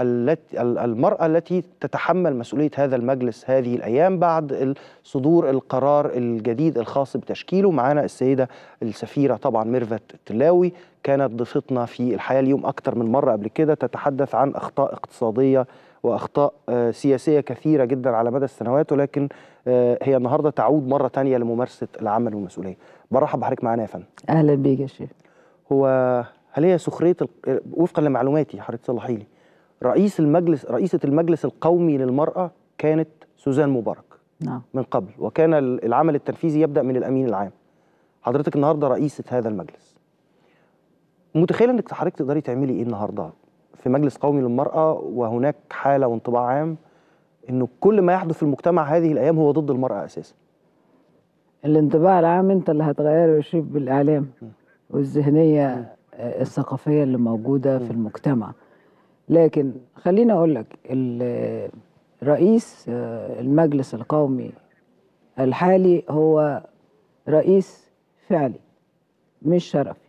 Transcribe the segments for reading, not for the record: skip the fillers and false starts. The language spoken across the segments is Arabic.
المرأة التي تتحمل مسؤولية هذا المجلس هذه الأيام بعد صدور القرار الجديد الخاص بتشكيله. معانا السيدة السفيرة طبعا ميرفت التلاوي، كانت ضيفتنا في الحياة اليوم أكتر من مرة قبل كده، تتحدث عن أخطاء اقتصادية وأخطاء سياسية كثيرة جدا على مدى السنوات، ولكن هي النهاردة تعود مرة تانية لممارسة العمل والمسؤولية. برحب بحضرتك معانا يا فندم. أهلا بيك يا شيخ. هل هي سخرية وفقا لمعلوماتي حضرتك صلحي لي، رئيسة المجلس القومي للمرأة كانت سوزان مبارك نعم من قبل، وكان العمل التنفيذي يبدأ من الأمين العام. حضرتك النهاردة رئيسة هذا المجلس، متخيلة انك حضرتك تقدري تعملي ايه النهاردة في مجلس قومي للمرأة وهناك حالة وانطباع عام انه كل ما يحدث في المجتمع هذه الأيام هو ضد المرأة أساسا؟ الانطباع العام انت اللي هتغيره يا شيخ بالإعلام والذهنية الثقافية اللي موجودة في المجتمع. لكن خليني أقول لك، رئيس المجلس القومي الحالي هو رئيس فعلي مش شرفي.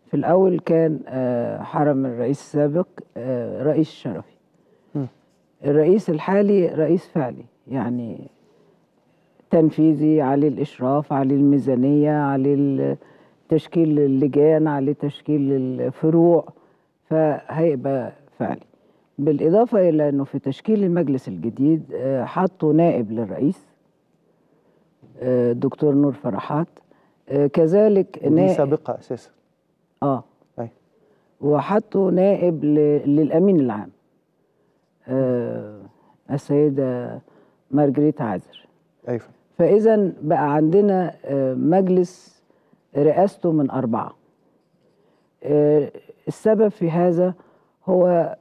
في الأول كان حرم الرئيس السابق رئيس شرفي. الرئيس الحالي رئيس فعلي، يعني تنفيذي، عليه الإشراف، عليه الميزانية، عليه تشكيل اللجان، عليه تشكيل الفروع، فهيبقى فعلي. بالإضافة إلى أنه في تشكيل المجلس الجديد حطوا نائب للرئيس دكتور نور فرحات، كذلك ودي سابقة أساسا. أي. وحطوا نائب للأمين العام السيدة مارجريت عازر. أيوة. فإذا بقى عندنا مجلس رئاسته من 4. السبب في هذا هو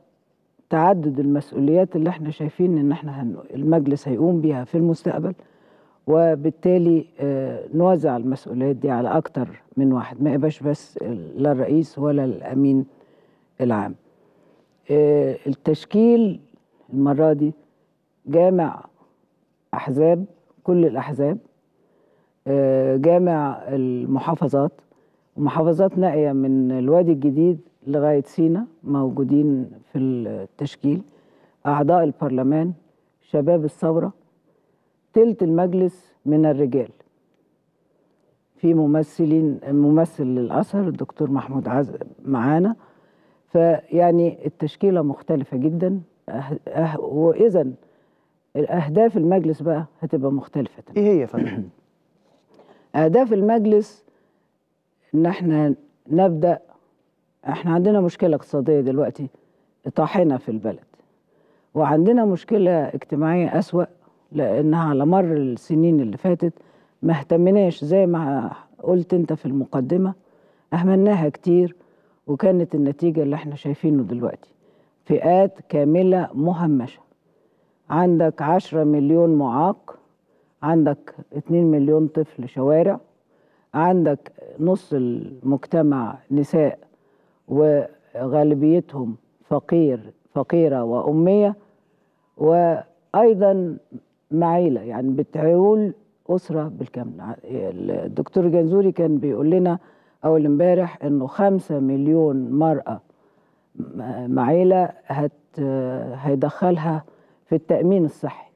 تعدد المسؤوليات اللي احنا شايفين ان احنا المجلس هيقوم بيها في المستقبل، وبالتالي نوزع المسؤوليات دي على اكتر من واحد، ما يبقاش بس لا الرئيس ولا الامين العام. التشكيل المرة دي جامع احزاب، كل الاحزاب، جامع المحافظات، ومحافظات نائية من الوادي الجديد لغاية سينا موجودين في التشكيل، أعضاء البرلمان، شباب الثورة، تلت المجلس من الرجال. في ممثل للأزهر الدكتور محمود عزب معانا. فيعني التشكيلة مختلفة جدا، وإذا الأهداف المجلس بقى هتبقى مختلفة. إيه هي يا فندم؟ أهداف المجلس إن احنا نبدأ، احنا عندنا مشكلة اقتصادية دلوقتي طاحنة في البلد، وعندنا مشكلة اجتماعية أسوأ، لأنها على مر السنين اللي فاتت ما اهتمناش زي ما قلت انت في المقدمة، أهملناها كتير، وكانت النتيجة اللي احنا شايفينه دلوقتي، فئات كاملة مهمشة. عندك 10 مليون معاق، عندك 2 مليون طفل شوارع، عندك نص المجتمع نساء وغالبيتهم فقيرة وأمية، وأيضا معيلة، يعني بتعول أسرة بالكامل. الدكتور جنزوري كان بيقول لنا أول امبارح إنه 5 مليون مرأة معيلة هيدخلها في التأمين الصحي،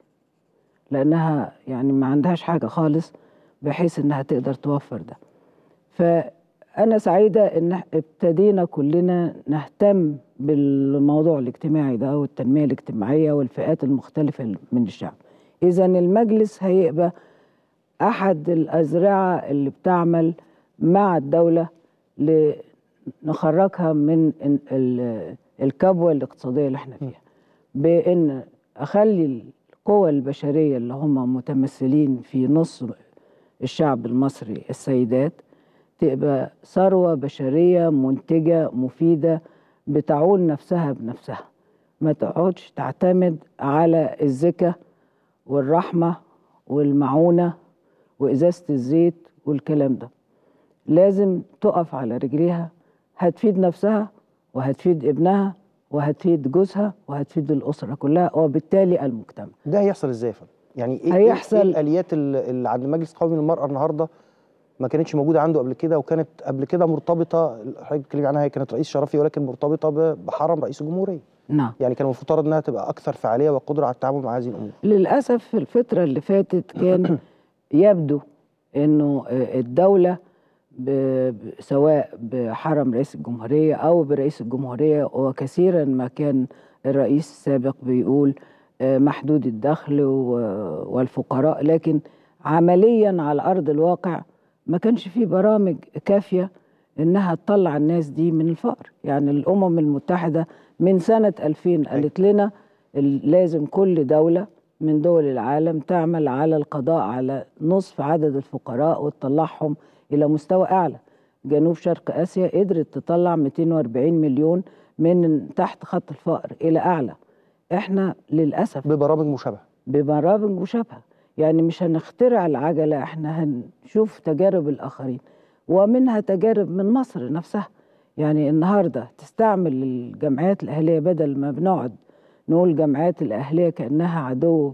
لأنها يعني ما عندهاش حاجة خالص بحيث إنها تقدر توفر ده. فأنا سعيدة إن ابتدينا كلنا نهتم بالموضوع الاجتماعي ده والتنمية الاجتماعية والفئات المختلفة من الشعب. إذا المجلس هيبقى أحد الأذرعة اللي بتعمل مع الدولة لنخرجها من الكبوة الاقتصادية اللي احنا فيها، بأن أخلي القوى البشرية اللي هم متمثلين في نص الشعب المصري السيدات تبقى ثروة بشرية منتجة مفيدة بتعول نفسها بنفسها، ما تقعدش تعتمد على الزكاة والرحمة والمعونة وإزازة الزيت والكلام ده. لازم تقف على رجليها، هتفيد نفسها وهتفيد ابنها وهتفيد جوزها وهتفيد الأسرة كلها، وبالتالي المجتمع. ده هيحصل ازاي يا فندم؟ يعني ايه الآليات اللي عند المجلس القومي للمرأة النهارده ما كانتش موجودة عنده قبل كده، وكانت قبل كده مرتبطة، حضرتك بتتكلمي عنها، هي كانت رئيس شرفي ولكن مرتبطة بحرم رئيس الجمهورية. نعم. يعني كان المفترض انها تبقى اكثر فعاليه وقدره على التعامل مع هذه الامور. للأسف في الفترة اللي فاتت كان يبدو إنه الدولة سواء بحرم رئيس الجمهورية أو برئيس الجمهورية، وكثيرا ما كان الرئيس السابق بيقول محدود الدخل والفقراء، لكن عمليا على أرض الواقع ما كانش فيه برامج كافية إنها تطلع الناس دي من الفقر. يعني الأمم المتحدة من سنة 2000 قالت لنا لازم كل دولة من دول العالم تعمل على القضاء على نصف عدد الفقراء وتطلعهم إلى مستوى أعلى. جنوب شرق آسيا قدرت تطلع 240 مليون من تحت خط الفقر إلى أعلى. إحنا للأسف ببرامج مشابهة. يعني مش هنخترع العجلة، إحنا هنشوف تجارب الآخرين ومنها تجارب من مصر نفسها. يعني النهاردة تستعمل الجمعيات الأهلية، بدل ما بنقعد نقول الجمعيات الأهلية كأنها عدو،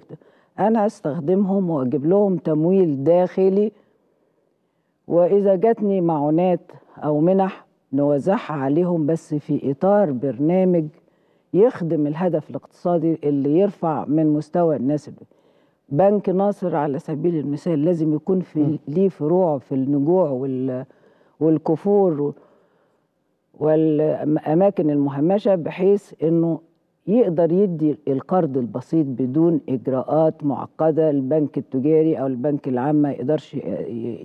أنا أستخدمهم وأجيب لهم تمويل داخلي، وإذا جاتني معونات أو منح نوزعها عليهم بس في إطار برنامج يخدم الهدف الاقتصادي اللي يرفع من مستوى الناس. بنك ناصر على سبيل المثال لازم يكون في ليه فروع في النجوع والكفور والأماكن المهمشة، بحيث أنه يقدر يدي القرض البسيط بدون إجراءات معقدة البنك التجاري أو البنك العام ما يقدرش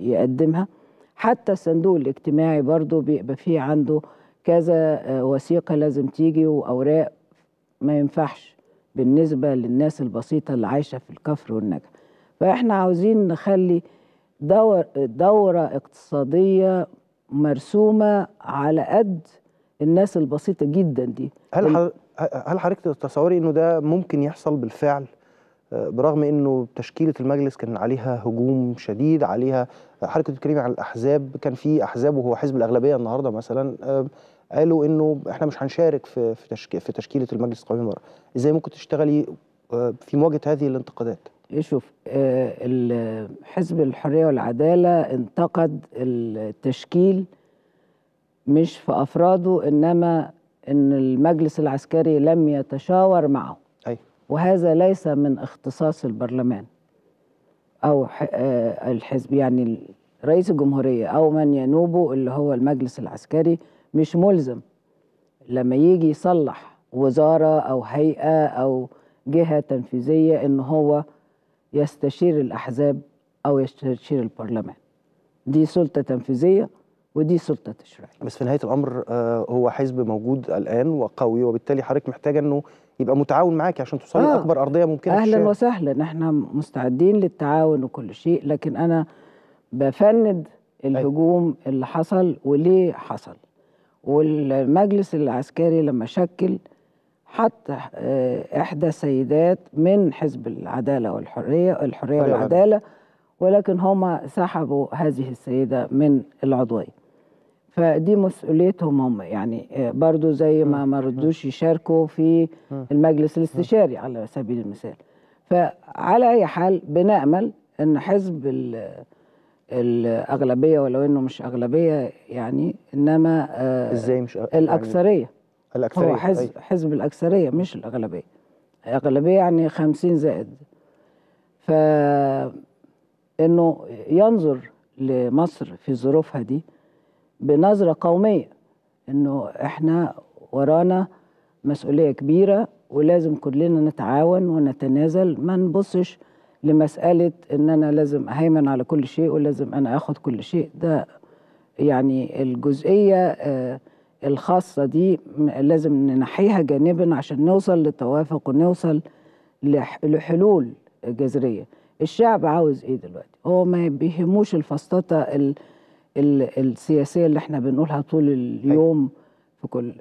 يقدمها. حتى الصندوق الاجتماعي برضو بيبقى فيه عنده كذا وثيقة لازم تيجي وأوراق ما ينفعش بالنسبة للناس البسيطة اللي عايشة في الكفر والنجع. فإحنا عاوزين نخلي دورة اقتصادية مرسومة على قد الناس البسيطة جدا دي. هل حضرتك تتصوري انه ده ممكن يحصل بالفعل، برغم انه تشكيلة المجلس كان عليها هجوم شديد عليها؟ حضرتك بتتكلمي عن الأحزاب، كان في أحزاب وهو حزب الأغلبية النهارده مثلا قالوا انه احنا مش هنشارك في تشكيلة المجلس القومي للمرأة. ازاي ممكن تشتغلي في مواجهة هذه الانتقادات؟ شوف، حزب الحرية والعدالة انتقد التشكيل مش في أفراده، إنما إن المجلس العسكري لم يتشاور معه. وهذا ليس من اختصاص البرلمان أو الحزب. يعني رئيس الجمهورية أو من ينوبه اللي هو المجلس العسكري مش ملزم لما يجي يصلح وزارة أو هيئة أو جهة تنفيذية إن هو يستشير الأحزاب أو يستشير البرلمان. دي سلطة تنفيذية ودي سلطة تشريعية. بس في نهاية الأمر هو حزب موجود الآن وقوي، وبالتالي حضرتك محتاجة إنه يبقى متعاون معاكي عشان توصلي لأكبر أرضية ممكنة. أهلا وسهلا، احنا مستعدين للتعاون وكل شيء، لكن أنا بفند الهجوم اللي حصل وليه حصل. والمجلس العسكري لما شكل حتى إحدى سيدات من حزب العدالة والحرية والعدالة، ولكن هما سحبوا هذه السيدة من العضوية. فدي مسؤوليتهم هم، يعني برضو زي ما ردوش يشاركوا في المجلس الاستشاري على سبيل المثال. فعلى أي حال بنأمل أن حزب الأغلبية، ولو أنه مش أغلبية يعني، إنما إزاي مش الأكثرية. الأكثرية هو حزب الأكثرية مش الأغلبية. الأغلبية يعني 50 زائد. فإنه ينظر لمصر في ظروفها دي بنظرة قومية، إنه إحنا ورانا مسؤولية كبيرة ولازم كلنا نتعاون ونتنازل. ما نبصش لمسألة إن أنا لازم أهيمن على كل شيء ولازم أنا أخذ كل شيء. ده يعني الجزئية الخاصة دي لازم ننحيها جانبا عشان نوصل لتوافق ونوصل لحلول جذرية. الشعب عاوز إيه دلوقتي؟ هو ما بيهموش الفسطاطة السياسية اللي احنا بنقولها طول اليوم في كل،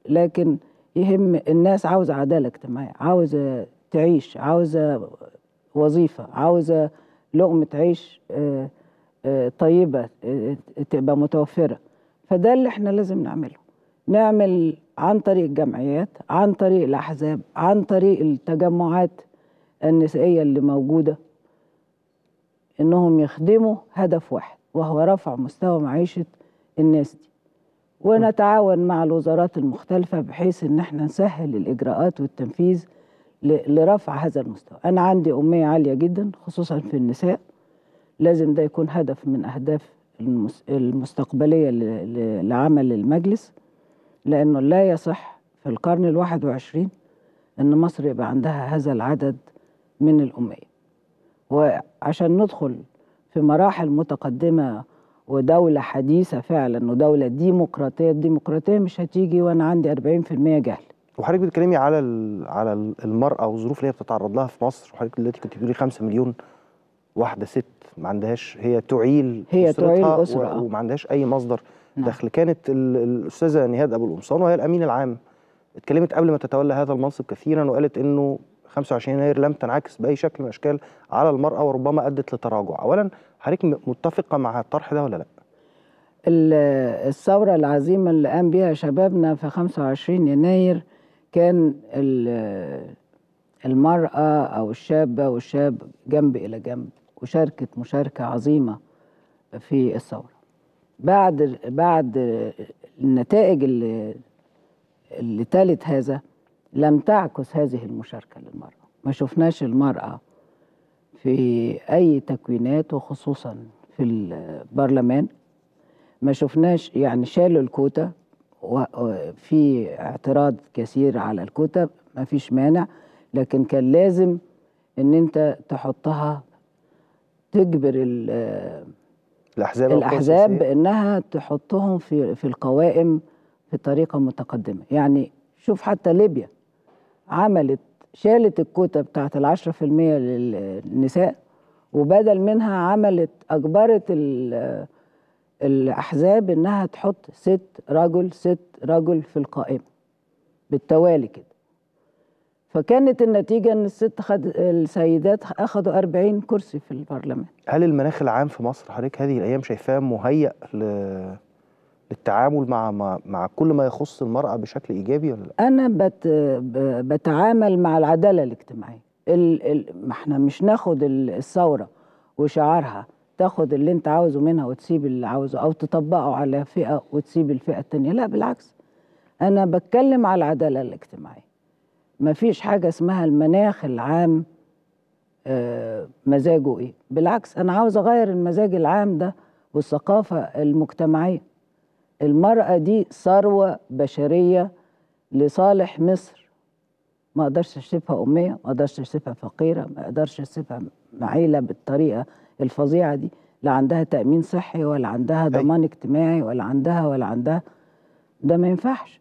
لكن يهم الناس عاوزة عدالة اجتماعية، عاوزة تعيش، عاوزة وظيفة، عاوزة لقمة عيش طيبة تبقى متوفرة. فده اللي احنا لازم نعمل عن طريق الجمعيات، عن طريق الأحزاب، عن طريق التجمعات النسائية اللي موجودة، إنهم يخدموا هدف واحد وهو رفع مستوى معيشة الناس دي. ونتعاون مع الوزارات المختلفة بحيث ان احنا نسهل الإجراءات والتنفيذ لرفع هذا المستوى. أنا عندي أمية عالية جدا خصوصا في النساء، لازم ده يكون هدف من أهداف المستقبلية لعمل المجلس، لأنه لا يصح في القرن ال21 أن مصر يبقى عندها هذا العدد من الأمية. وعشان ندخل في مراحل متقدمة ودولة حديثة فعلا ودولة ديمقراطية، الديمقراطية مش هتيجي وأنا عندي 40% جهل. وحضرتك بتتكلمي على على المرأة والظروف اللي هي بتتعرض لها في مصر، وحضرتك دلوقتي كنت بتقولي 5 مليون واحدة ست ما عندهاش، هي تعيل أسرة وما عندهاش أي مصدر دخل. كانت الأستاذة نهاد أبو القمصان وهي الأمين العام اتكلمت قبل ما تتولى هذا المنصب كثيرا، وقالت إنه 25 يناير لم تنعكس بأي شكل من الأشكال على المرأة وربما أدت لتراجع. أولا حضرتك متفقة مع الطرح ده ولا لأ؟ الثورة العظيمة اللي قام بها شبابنا في 25 يناير كان المرأة أو الشابة والشاب جنب إلى جنب، وشاركت مشاركة عظيمة في الثورة. بعد النتائج اللي تالت هذا لم تعكس هذه المشاركة للمرأة. ما شفناش المرأة في أي تكوينات وخصوصا في البرلمان، ما شفناش، يعني شالوا الكوتا وفي اعتراض كثير على الكوتا، ما فيش مانع، لكن كان لازم ان انت تحطها، تجبر الأحزاب بأنها تحطهم في القوائم بطريقة متقدمة. يعني شوف حتى ليبيا شالت الكوتا بتاعت 10% للنساء، وبدل منها أجبرت الأحزاب إنها تحط 6 رجل في القائمة بالتوالي كده. فكانت النتيجة إن السيدات أخذوا 40 كرسي في البرلمان. هل المناخ العام في مصر حضرتك هذه الأيام شايفاه مهيأ للتعامل مع كل ما يخص المرأة بشكل إيجابي ولا لا؟ أنا بتعامل مع العدالة الاجتماعية. ما احنا مش ناخد الثورة وشعارها تاخد اللي انت عاوزه منها وتسيب اللي عاوزه، أو تطبقه على فئة وتسيب الفئة التانية. لا بالعكس، أنا بتكلم على العدالة الاجتماعية. ما فيش حاجة اسمها المناخ العام مزاجه ايه، بالعكس أنا عاوز أغير المزاج العام ده والثقافة المجتمعية. المرأة دي ثروة بشرية لصالح مصر، ما أقدرش أشوفها أمية، ما أقدرش أشوفها فقيرة، ما أقدرش أشوفها معيلة بالطريقة الفظيعة دي. لا عندها تأمين صحي ولا عندها ضمان اجتماعي ولا عندها ده ما ينفعش.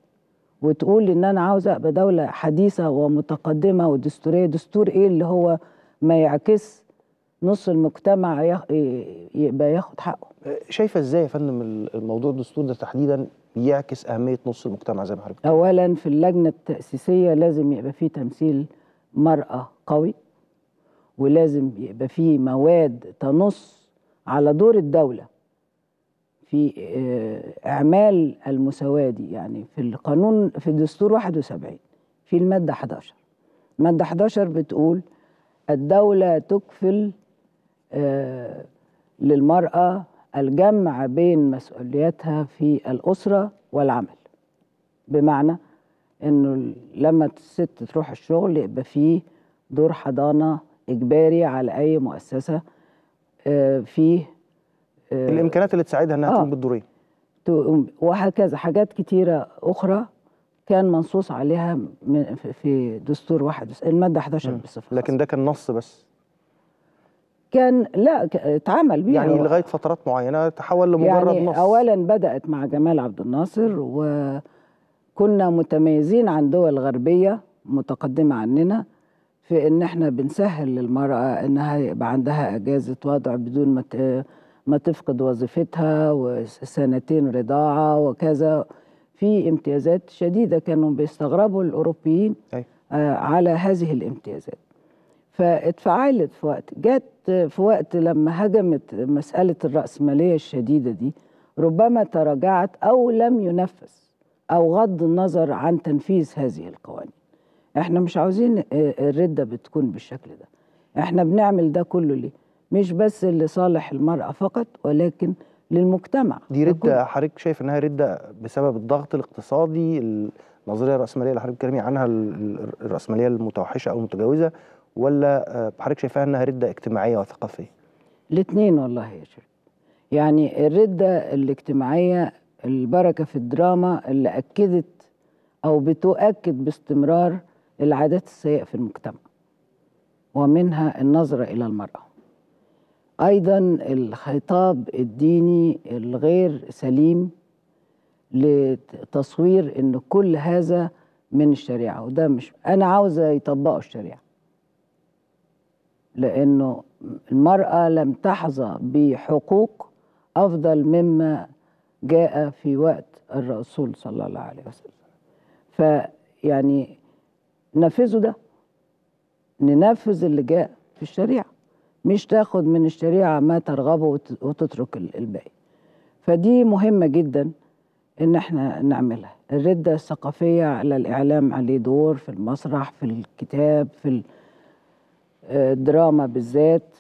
وتقول إن أنا عاوزة أبقى دولة حديثة ومتقدمة ودستورية. دستور إيه اللي هو ما يعكس نص المجتمع يبقى ياخد حقه؟ شايفة إزاي يا فندم الموضوع الدستور ده تحديدا بيعكس أهمية نص المجتمع زي ما حضرتك؟ أولا في اللجنة التأسيسية لازم يبقى فيه تمثيل مرأة قوي، ولازم يبقى فيه مواد تنص على دور الدولة في إعمال المساواة دي. يعني في القانون، في الدستور 71 في المادة 11، المادة 11 بتقول الدولة تكفل للمرأة الجمع بين مسؤولياتها في الأسرة والعمل. بمعنى إنه لما الست تروح الشغل يبقى فيه دور حضانة إجباري على أي مؤسسة، فيه الإمكانات اللي تساعدها إنها تقوم بالدورين، وهكذا حاجات كتيرة أخرى كان منصوص عليها في دستور المادة 11 بصفة. لكن ده كان نص بس، كان لا اتعمل بيه يعني لغاية فترات معينة تحول لمجرد يعني نص. أولا بدأت مع جمال عبد الناصر، وكنا متميزين عن دول غربية متقدمة عننا في إن احنا بنسهل للمرأة إنها يبقى عندها إجازة وضع بدون ما تفقد وظيفتها، وسنتين رضاعة وكذا. في امتيازات شديدة كانوا بيستغربوا الأوروبيين على هذه الامتيازات. فاتفعلت جت في وقت لما هجمت مسألة الرأسمالية الشديدة دي، ربما تراجعت أو لم ينفذ أو غض النظر عن تنفيذ هذه القوانين. احنا مش عاوزين الردة بتكون بالشكل ده. احنا بنعمل ده كله ليه؟ مش بس لصالح المرأة فقط، ولكن للمجتمع. دي ردة حضرتك شايف انها ردة بسبب الضغط الاقتصادي، النظرية الرأسمالية اللي حضرتك بتتكلمي عنها، الرأسمالية المتوحشة او المتجاوزة، ولا حضرتك شايفاها انها ردة اجتماعية وثقافية؟ الاثنين والله يا شيخ. يعني الردة الاجتماعية البركة في الدراما اللي أكدت أو بتؤكد باستمرار العادات السيئة في المجتمع، ومنها النظرة إلى المرأة. أيضا الخطاب الديني الغير سليم لتصوير أن كل هذا من الشريعة، وده مش أنا عاوزة يطبقوا الشريعة، لأنه المرأة لم تحظى بحقوق أفضل مما جاء في وقت الرسول صلى الله عليه وسلم. فيعني نفذوا ده، ننفذ اللي جاء في الشريعة، مش تاخد من الشريعة ما ترغبه وتترك الباقي. فدي مهمة جدا إن احنا نعملها. الردة الثقافية على الإعلام عليه دور، في المسرح، في الكتاب، في الدراما بالذات،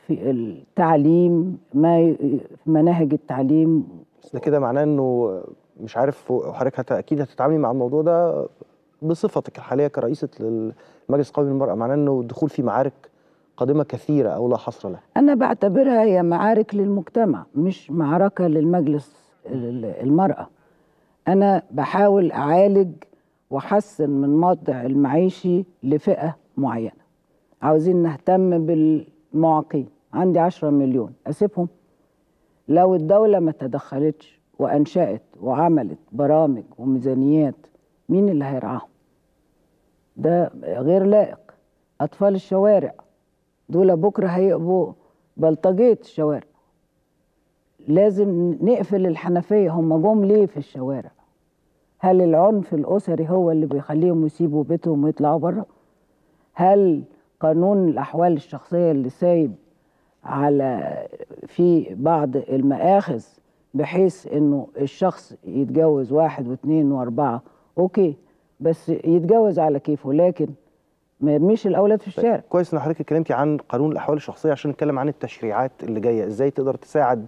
في التعليم، في مناهج التعليم. بس ده كده معناه انه مش عارف حضرتك اكيد هتتعاملي مع الموضوع ده بصفتك الحاليه كرئيسه المجلس القومي للمراه، معناه انه الدخول في معارك قادمه كثيره او لا حصر لها. انا بعتبرها هي معارك للمجتمع، مش معركه للمجلس المراه. انا بحاول اعالج واحسن من الوضع المعيشي لفئه معينه. عاوزين نهتم بالمعاقين، عندي 10 مليون اسيبهم؟ لو الدوله ما تدخلتش وانشأت وعملت برامج وميزانيات، مين اللي هيرعاهم؟ ده غير لائق. اطفال الشوارع دول بكره هيبقوا بلطجيه الشوارع. لازم نقفل الحنفيه. هم جم ليه في الشوارع؟ هل العنف الاسري هو اللي بيخليهم يسيبوا بيتهم ويطلعوا بره؟ هل قانون الاحوال الشخصيه اللي سايب على في بعض المآخذ بحيث انه الشخص يتجوز 1 و2 و4، اوكي، بس يتجوز على كيفه، لكن ما يرميش الاولاد في الشارع. كويس ان حضرتك اتكلمتي عن قانون الاحوال الشخصيه عشان نتكلم عن التشريعات اللي جايه، ازاي تقدر تساعد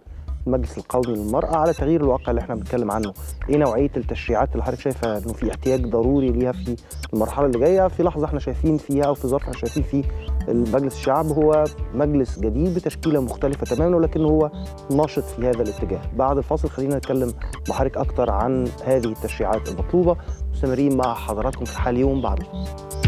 المجلس القومي للمراه على تغيير الواقع اللي احنا بنتكلم عنه. ايه نوعيه التشريعات اللي حضرتك شايفه انه في احتياج ضروري ليها في المرحله اللي جايه، في لحظه احنا شايفين فيها او في ظرف احنا شايفين فيه المجلس الشعب هو مجلس جديد بتشكيله مختلفه تماما، ولكن هو ناشط في هذا الاتجاه. بعد الفاصل خلينا نتكلم مع حضرتك اكتر عن هذه التشريعات المطلوبه. مستمرين مع حضراتكم في حال يوم بعد الفاصل.